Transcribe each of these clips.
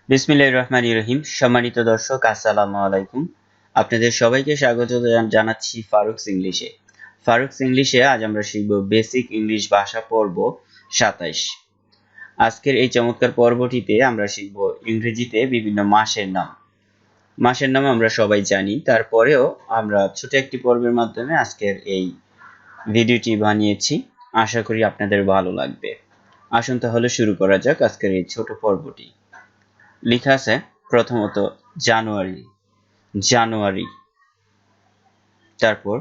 বিসমিল্লাহির রহমানির রহিম। সম্মানিত দর্শক, আসসালামু আলাইকুম। আপনাদের সবাইকে স্বাগত জানাচ্ছি ফারুকস ইংলিশে। ফারুকস ইংলিশে আজ আমরা শিখব বেসিক ইংলিশ ভাষা পর্ব 27। আজকের এই চমৎকার পর্বটিতে আমরা শিখব ইংরেজিতে বিভিন্ন মাসের নাম। মাসের নাম আমরা সবাই জানি, তারপরেও আমরা ছোট একটি পর্বের মাধ্যমে আজকের এই ভিডিওটি বানিয়েছি। আশা করি আপনাদের ভালো লাগবে। আসুন তাহলে শুরু করা যাক আজকের এই ছোট পর্বটি। লেখা আছে প্রথমত জানুয়ারি, জানুয়ারি। তারপর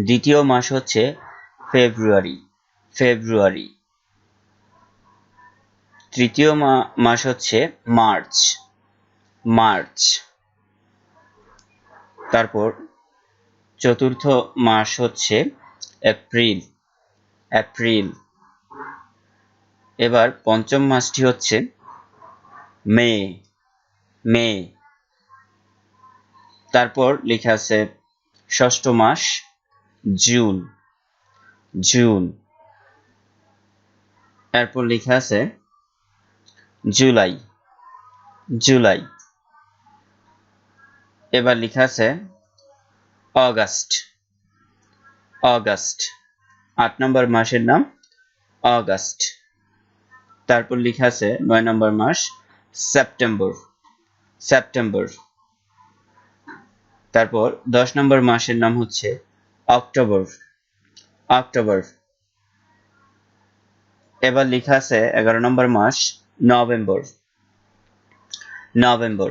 দ্বিতীয় মাস হচ্ছে ফেব্রুয়ারি, ফেব্রুয়ারি। তৃতীয় মাস হচ্ছে মার্চ, মার্চ। তারপর চতুর্থ মাস হচ্ছে এপ্রিল, এপ্রিল। এবার পঞ্চম মাসটি হচ্ছে মে, মে। তারপর লেখা আছে ষষ্ঠ মাস জুন, জুন। এরপর লেখা আছে জুলাই, জুলাই। এবার লেখা আছে অগাস্ট, অগাস্ট। ৮ নম্বর মাসের নাম অগাস্ট। তারপর লেখা আছে ৯ নম্বর মাস সেপ্টেম্বর, সেপ্টেম্বর। তারপর ১০ নম্বর মাসের নাম হচ্ছে অক্টোবর, অক্টোবর। এবার লেখা আছে ১১ নম্বর মাস নভেম্বর, নভেম্বর।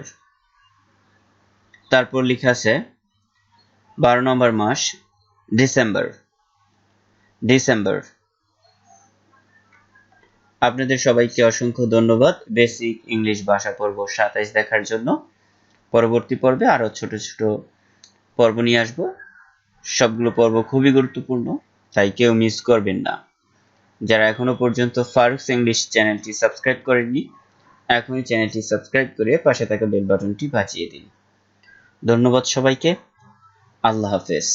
তারপর লেখা আছে ১২ নম্বর মাস ডিসেম্বর, ডিসেম্বর। আপনাদের সবাইকে অসংখ্য ধন্যবাদ বেসিক ইংলিশ ভাষা পর্ব ২৭ দেখার জন্য। পরবর্তী পর্বে আরো ছোট ছোট পর্ব নিয়ে আসব। সবগুলো পর্ব খুবই গুরুত্বপূর্ণ, তাই কেউ মিস করবেন না। যারা এখনো পর্যন্ত ফারুকস ইংলিশ চ্যানেলটি সাবস্ক্রাইব করেননি, এখনই চ্যানেলটি সাবস্ক্রাইব করে পাশে থাকা বেল বাটনটি বাজিয়ে দিন। ধন্যবাদ সবাইকে। আল্লাহ হাফেজ।